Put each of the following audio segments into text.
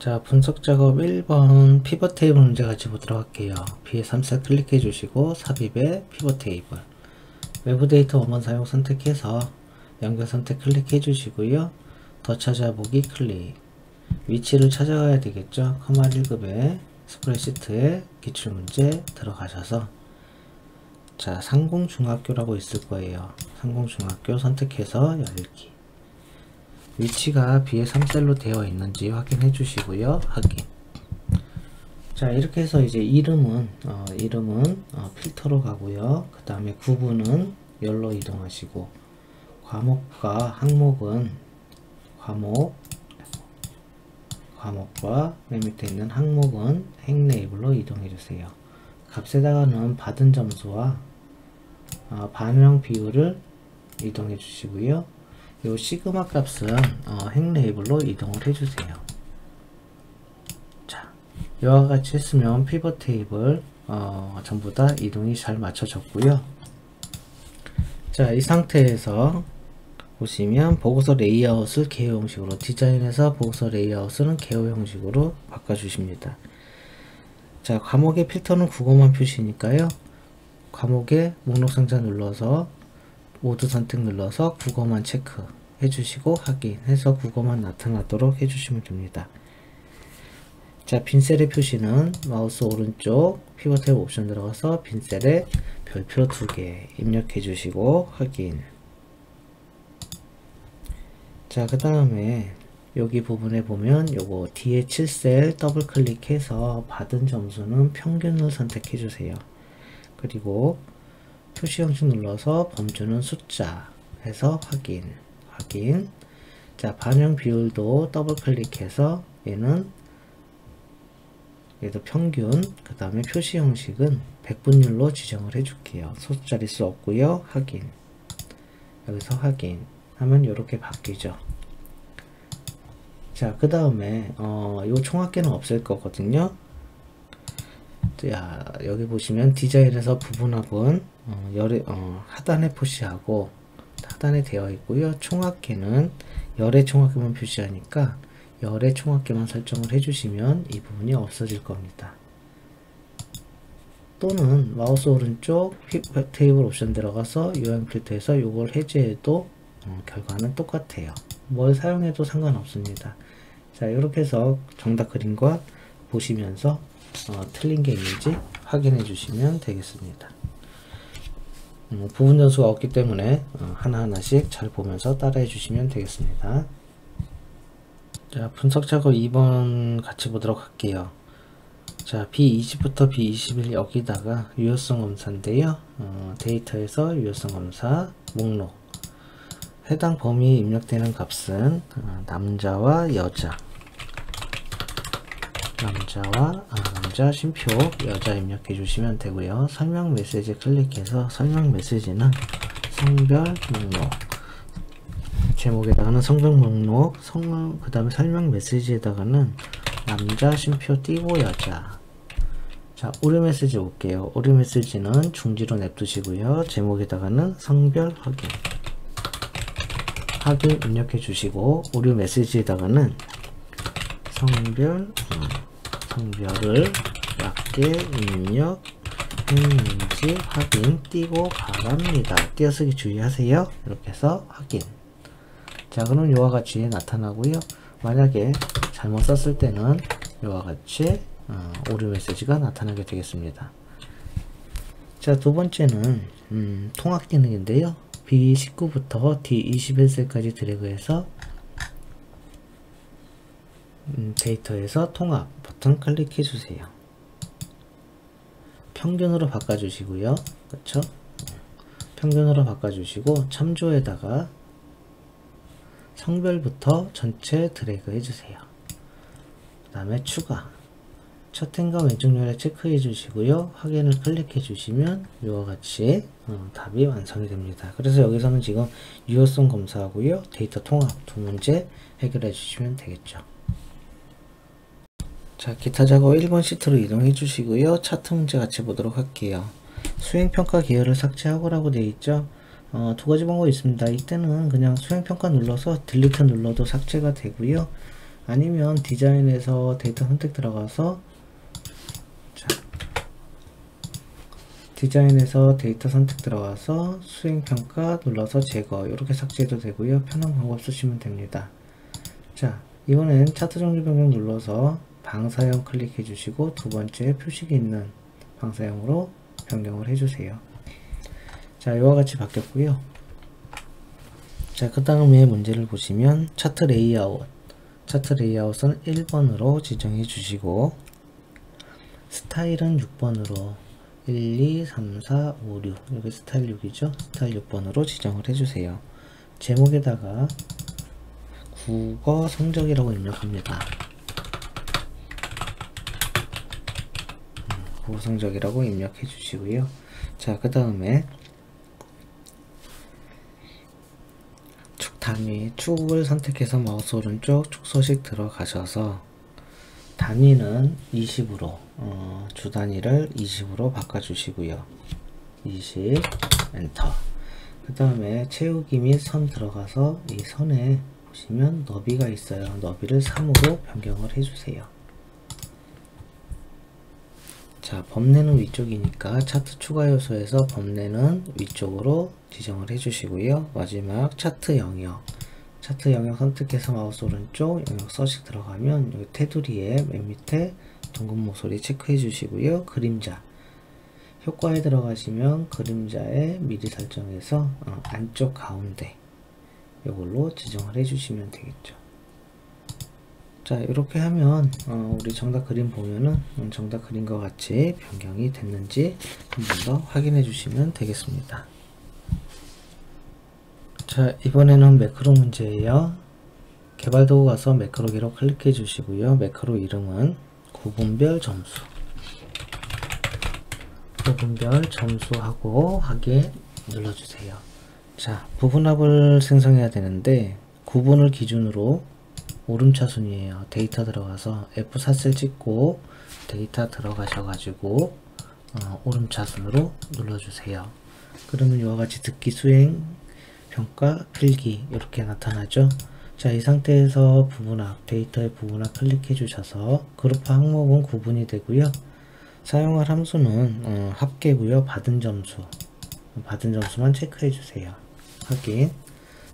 자, 분석 작업 1번 피벗 테이블 문제 같이 보도록 할게요. B3셀 클릭해 주시고 삽입에 피벗 테이블 외부 데이터 원본 사용 선택해서 연결 선택 클릭해 주시고요. 더 찾아보기 클릭. 위치를 찾아가야 되겠죠. 커마 1급에 스프레드시트에 기출문제 들어가셔서 자, 상공중학교라고 있을 거예요. 상공중학교 선택해서 열기. 위치가 B의 3셀로 되어 있는지 확인해 주시고요. 확인. 자, 이렇게 해서 이제 이름은 필터로 가고요. 그 다음에 구분은 열로 이동하시고, 과목과 항목은 과목과 맨 밑에 있는 항목은 행 레이블로 이동해 주세요. 값에다가는 받은 점수와 반영 비율을 이동해 주시고요. 요 시그마 값은 행 레이블로 이동을 해주세요. 자, 이와 같이 했으면 피벗 테이블 전부 다 이동이 잘 맞춰졌고요. 자, 이 상태에서 보시면 보고서 레이아웃을 개요 형식으로 디자인해서 보고서 레이아웃은 개요 형식으로 바꿔주십니다. 자, 과목의 필터는 국어만 표시니까요. 과목의 목록 상자 눌러서 모두 선택 눌러서 국어만 체크 해주시고 확인해서 국어만 나타나도록 해주시면 됩니다. 자, 빈셀의 표시는 마우스 오른쪽 피벗 탭 옵션 들어가서 빈셀에 별표 2개 입력해 주시고 확인. 자, 그 다음에 여기 부분에 보면 요거 뒤에 7셀 더블 클릭해서 받은 점수는 평균을 선택해 주세요. 그리고 표시 형식 눌러서 범주는 숫자 해서 확인. 자, 반영 비율도 더블 클릭해서 얘도 평균, 그 다음에 표시 형식은 백분율로 지정을 해줄게요. 소수자릿수 없고요. 확인. 여기서 확인 하면 이렇게 바뀌죠. 자, 그 다음에 요 총합계는 없앨 거거든요. 자, 여기 보시면 디자인에서 부분합은 하단에 표시하고 하단에 되어 있고요. 총합계는 열의 총합계만 표시하니까 열의 총합계만 설정을 해주시면 이 부분이 없어질 겁니다. 또는 마우스 오른쪽 테이블 옵션 들어가서 요양 필터에서 이걸 해제해도 결과는 똑같아요. 뭘 사용해도 상관없습니다. 자, 이렇게 해서 정답 그림과 보시면서 틀린 게 있는지 확인해 주시면 되겠습니다. 부분 점수가 없기 때문에 하나하나씩 잘 보면서 따라해 주시면 되겠습니다. 자, 분석 작업 2번 같이 보도록 할게요. 자, B20부터 B21 여기다가 유효성 검사인데요. 데이터에서 유효성 검사 목록 해당 범위에 입력되는 값은 남자와 여자 남자 쉼표 여자 입력해 주시면 되고요. 설명 메시지 클릭해서 설명 메시지는 성별 목록 제목에다가는 성별 목록 그 다음에 설명 메시지에다가는 남자 쉼표 띄고 여자. 자, 오류 메시지 올게요. 오류 메시지는 중지로 냅두시고요. 제목에다가는 성별 확인 입력해 주시고 오류 메시지에다가는 성별을 맞게 입력했는지 확인 띄고 바랍니다. 띄어쓰기 주의하세요. 이렇게 해서 확인. 자, 그럼 이와 같이 나타나고요. 만약에 잘못 썼을 때는 이와 같이 오류 메시지가 나타나게 되겠습니다. 자, 두 번째는 통합 기능인데요. B19부터 D21셀까지 드래그해서 데이터에서 통합 버튼 클릭해 주세요. 평균으로 바꿔주시고요. 그렇죠? 평균으로 바꿔주시고 참조에다가 성별부터 전체 드래그 해주세요. 그 다음에 추가 첫 행과 왼쪽 요래 체크해 주시고요. 확인을 클릭해 주시면 이와 같이 답이 완성이 됩니다. 그래서 여기서는 지금 유효성 검사하고요. 데이터 통합 두 문제 해결해 주시면 되겠죠. 자, 기타 작업 1번 시트로 이동해 주시고요. 차트 문제 같이 보도록 할게요. 수행평가 계열을 삭제하고라고 되어 있죠. 두 가지 방법이 있습니다. 이때는 그냥 수행평가 눌러서 딜리트 눌러도 삭제가 되고요. 아니면 디자인에서 데이터 선택 들어가서 디자인에서 데이터 선택 들어가서 수행평가 눌러서 제거 이렇게 삭제해도 되고요. 편한 방법 쓰시면 됩니다. 자, 이번엔 차트 종류 변경 눌러서 방사형 클릭해 주시고 두 번째 표식이 있는 방사형으로 변경을 해주세요. 자, 이와 같이 바뀌었고요. 자, 그 다음에 문제를 보시면 차트 레이아웃, 차트 레이아웃은 1번으로 지정해 주시고 스타일은 6번으로 1, 2, 3, 4, 5, 6 여기 스타일 6이죠. 스타일 6번으로 지정을 해주세요. 제목에다가 국어 성적이라고 입력합니다. 국어 성적이라고 입력해 주시고요. 자, 그 다음에 축 단위, 축을 선택해서 마우스 오른쪽 축 서식 들어가셔서 단위는 20으로 주 단위를 20으로 바꿔주시고요. 20 엔터. 그 다음에 채우기 및 선 들어가서 이 선에 보시면 너비가 있어요. 너비를 3으로 변경을 해주세요. 자, 범례는 위쪽이니까 차트 추가 요소에서 범례는 위쪽으로 지정을 해주시고요. 마지막 차트 영역. 차트 영역 선택해서 마우스 오른쪽 영역 서식 들어가면 여기 테두리에 맨 밑에 둥근 모서리 체크해 주시고요. 그림자 효과에 들어가시면 그림자에 미리 설정해서 안쪽 가운데 이걸로 지정을 해 주시면 되겠죠. 자, 이렇게 하면 우리 정답 그림 보면은 정답 그림과 같이 변경이 됐는지 한 번 더 확인해 주시면 되겠습니다. 자, 이번에는 매크로 문제예요. 개발도구 가서 매크로 기록 클릭해 주시고요. 매크로 이름은 구분별 점수, 구분별 점수하고 확인 눌러주세요. 자, 부분합을 생성해야 되는데 구분을 기준으로 오름차순이에요. 데이터 들어가서 F4셀 찍고 데이터 들어가셔가지고 오름차순으로 눌러주세요. 그러면 이와 같이 듣기, 수행, 평가, 필기 이렇게 나타나죠. 자, 이 상태에서 부분합, 데이터의 부분합 클릭해 주셔서 그룹 항목은 구분이 되고요. 사용할 함수는 합계고요. 받은 점수만 체크해 주세요. 확인.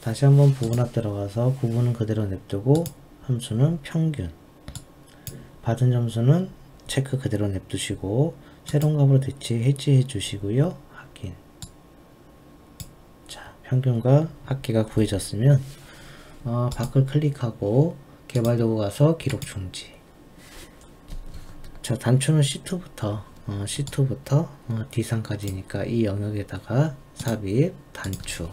다시 한번 부분합 들어가서 구분은 그대로 냅두고 함수는 평균, 받은 점수는 체크 그대로 냅두시고 새로운 값으로 해지해 주시고요. 확인. 자, 평균과 합계가 구해졌으면 밖을 클릭하고 개발도구 가서 기록 중지. 자, 단추는 C2부터 D3까지니까 이 영역에다가 삽입 단추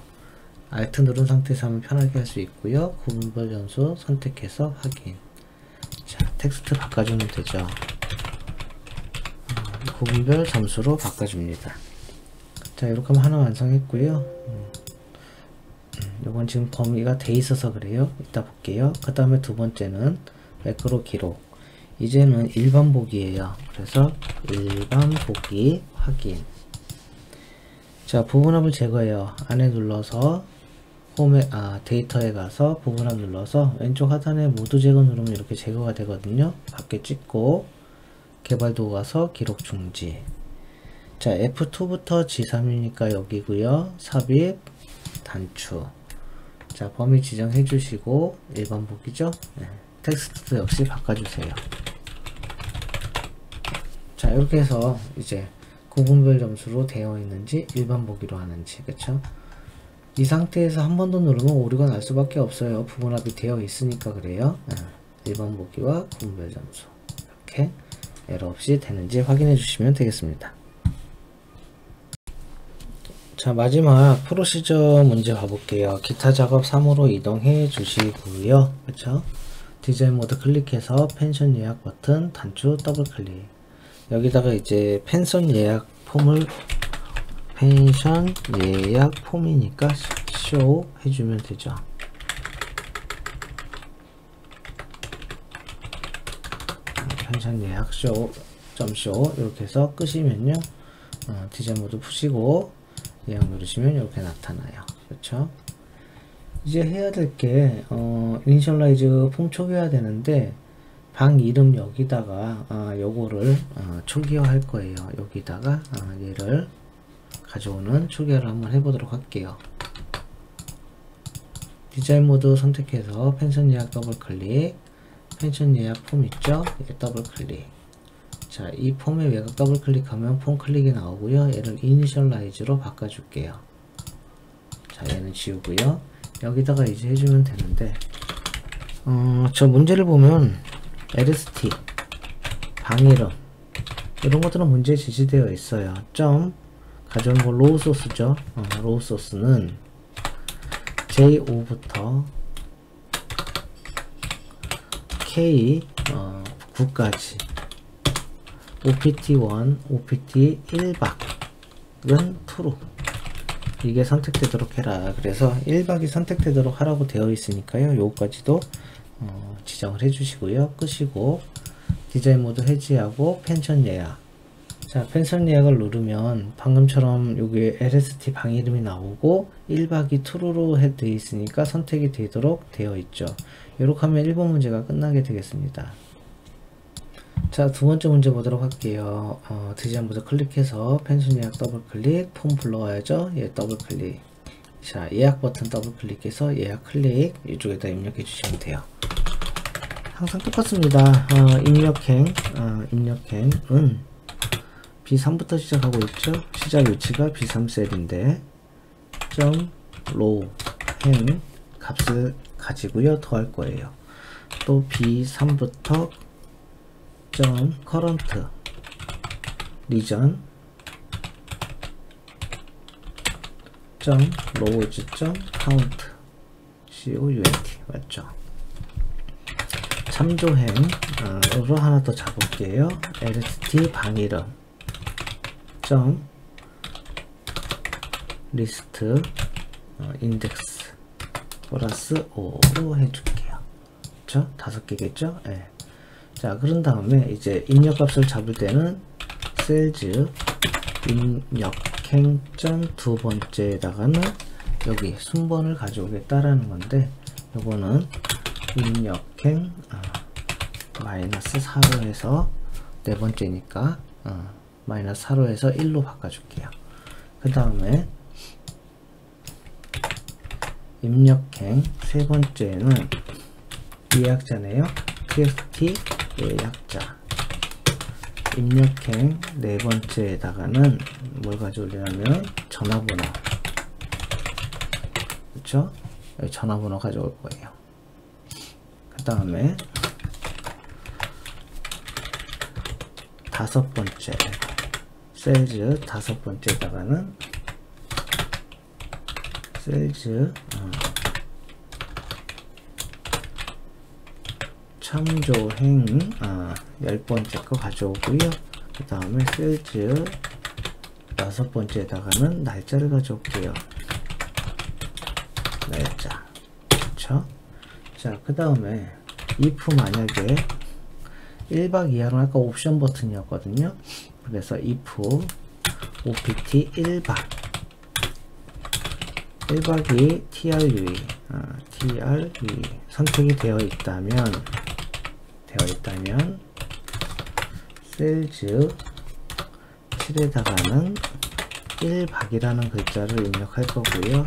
Alt 누른 상태에서 하면 편하게 할 수 있고요. 구분별 점수 선택해서 확인. 자, 텍스트 바꿔주면 되죠. 구분별 점수로 바꿔줍니다. 자, 이렇게 하면 하나 완성했고요. 이건 지금 범위가 돼 있어서 그래요. 이따 볼게요. 그 다음에 두 번째는 매크로 기록. 이제는 일반 보기예요. 그래서 일반 보기 확인. 자, 부분합을 제거해요. 안에 눌러서 홈에 데이터에 가서 부분합 눌러서 왼쪽 하단에 모두 제거 누르면 이렇게 제거가 되거든요. 밖에 찍고 개발도구 가서 기록 중지. 자, F2부터 G3이니까 여기고요. 삽입 단추. 자, 범위 지정해 주시고 일반 보기죠. 네. 텍스트 역시 바꿔주세요. 자, 이렇게 해서 이제 구분별 점수로 되어 있는지 일반 보기로 하는지, 그쵸? 이 상태에서 한 번 더 누르면 오류가 날 수밖에 없어요. 부분합이 되어 있으니까 그래요. 일반 보기와 구분별 점수 이렇게 에러 없이 되는지 확인해 주시면 되겠습니다. 자, 마지막 프로시저 문제 가볼게요. 기타 작업 3으로 이동해 주시고요. 그쵸? 디자인 모드 클릭해서 펜션 예약 버튼 단추 더블 클릭. 여기다가 이제 펜션 예약 폼이니까 쇼 해주면 되죠. 펜션 예약 쇼 이렇게 해서 끄시면요. 디자인 모드 푸시고 예약 누르시면 이렇게 나타나요. 그렇죠? 이제 해야 될 게 이니셜라이즈 폼 초기화해야 되는데 방 이름 여기다가 요거를 초기화 할 거예요. 여기다가 얘를 가져오는 초기화를 한번 해보도록 할게요. 디자인 모드 선택해서 펜션 예약 더블 클릭, 펜션 예약 폼 있죠? 얘 더블 클릭. 자, 이 폼에 외곽 더블 클릭하면 폼 클릭이 나오고요. 얘를 이니셜라이즈로 바꿔줄게요. 자, 얘는 지우고요. 여기다가 이제 해주면 되는데, 저 문제를 보면 LST, 방 이름 이런 것들은 문제에 지시되어 있어요. 점 가져온 거 로우 소스죠. 로우 소스는 J5부터 K9까지 OPT1, OPT 1박은 true. 이게 선택되도록 해라. 그래서 1박이 선택되도록 하라고 되어 있으니까요. 요거까지도 지정을 해주시고요. 끄시고 디자인 모드 해지하고 펜션 예약. 자, 펜션 예약을 누르면 방금처럼 여기 LST 방 이름이 나오고 1박이 true로 되어 있으니까 선택이 되도록 되어 있죠. 이렇게 하면 1번 문제가 끝나게 되겠습니다. 자, 두 번째 문제 보도록 할게요. 디자인 모드 클릭해서 펜션 예약 더블 클릭, 폼 불러와야죠. 예, 더블 클릭. 자, 예약 버튼 더블 클릭해서 예약 클릭, 이쪽에다 입력해 주시면 돼요. 항상 똑같습니다. 입력행은 B3부터 시작하고 있죠. 시작 위치가 B3셀인데 점 로우 행 값을 가지고요. 더할 거예요. 또 B3부터 점 커런트 리전 점 로우즈 점 카운트 COUNT 맞죠? 참조행으로 하나 더 잡을게요. LST 방 이름 점 리스트 인덱스 플러스 5로 해줄게요. 그쵸? 5개겠죠? 네. 자, 그런 다음에 이제 입력값을 잡을 때는 셀즈 입력행 점 두 번째에다가는 여기 순번을 가져오겠다라는 건데, 요거는 입력행 마이너스 4로 해서 네 번째니까 마이너스 4로 해서 1로 바꿔줄게요. 그 다음에 입력행 세 번째는 예약자네요. txt 예약자. 입력행 네 번째에다가는 뭘 가져오려면 전화번호. 그쵸? 여기 전화번호 가져올 거예요. 그 다음에 다섯 번째 셀즈 다섯 번째에다가는 셀즈 참조행 10번째 거 가져오고요. 그 다음에 셀즈 여섯 번째에다가는 날짜를 가져올게요. 날짜. 그쵸? 자, 그 다음에 if 만약에 1박 이하로 아까 옵션 버튼이었거든요. 그래서 if opt 1박이 true 선택이 되어 있다면 셀즈 7에다가는 1박이라는 글자를 입력할 거고요.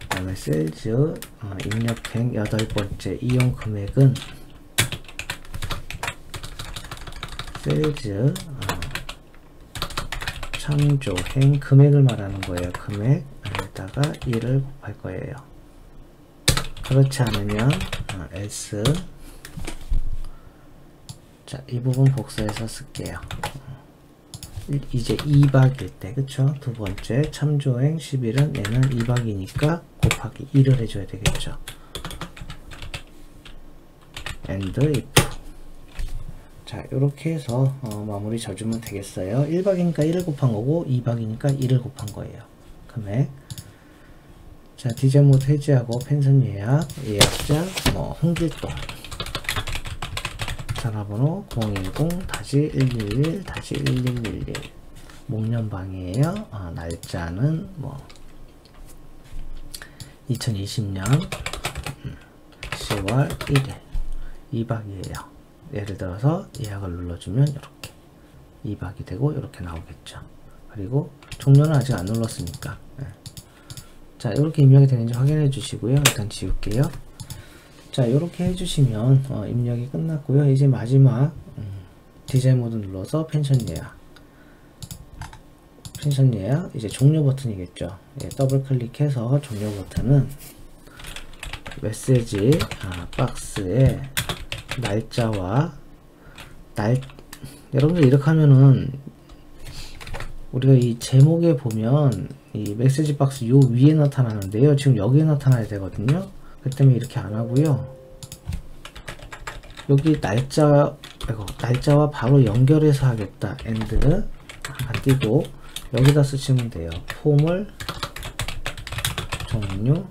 그 다음에 셀즈 입력행 8번째 이용 금액은 셀즈 참조행 금액을 말하는 거예요. 금액에다가 1을 곱할 거예요. 그렇지 않으면 else. 자, 이 부분 복사해서 쓸게요. 이제 2박일 때, 그쵸? 두 번째 참조행 11은 얘는 2박이니까 곱하기 1을 해줘야 되겠죠. and if. 자, 이렇게 해서 마무리 져주면 되겠어요. 1박이니까 1을 곱한 거고 2박이니까 1을 곱한 거예요. 금액. 자, 디자인 모드 해지하고 펜션 예약, 예약자, 홍길동 전화번호 010-111-1111 목련방이에요. 날짜는 뭐 2020년 10월 1일 2박이에요. 예를 들어서 예약을 눌러주면 이렇게 2박이 되고 이렇게 나오겠죠. 그리고 종료는 아직 안 눌렀으니까. 자, 이렇게 입력이 되는지 확인해 주시고요. 일단 지울게요. 자, 이렇게 해주시면 입력이 끝났고요. 이제 마지막 디자인 모드 눌러서 펜션 예약 이제 종료 버튼이겠죠. 예, 더블 클릭해서 종료 버튼은 메시지 박스에 날짜와 여러분들 이렇게 하면은 우리가 이 제목에 보면 이 메시지 박스 요 위에 나타나는데요. 지금 여기에 나타나야 되거든요. 그 때문에 이렇게 안 하고요. 여기 날짜와 바로 연결해서 하겠다. 엔드 안 띄고 여기다 쓰시면 돼요. 폼을 종료합니다.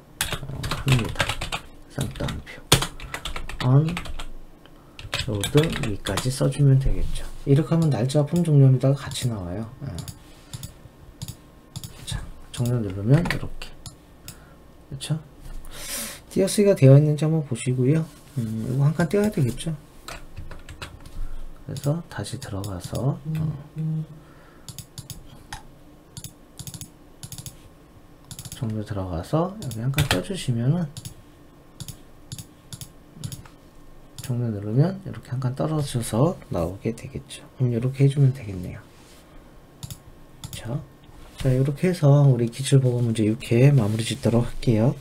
쌍따옴표 언로드 위까지 써주면 되겠죠. 이렇게 하면 날짜와 폼 종료합니다가 같이 나와요. 자, 종료 누르면 이렇게, 그렇죠? 띄어쓰기가 되어 있는지 한번 보시고요. 이거 한 칸 띄어야 되겠죠. 그래서 다시 들어가서 종료 들어가서 여기 한 칸 떼주시면은 종료 누르면 이렇게 한 칸 떨어져서 나오게 되겠죠. 그럼 이렇게 해주면 되겠네요. 자, 이렇게 해서 우리 기출보고 문제 6회 마무리 짓도록 할게요.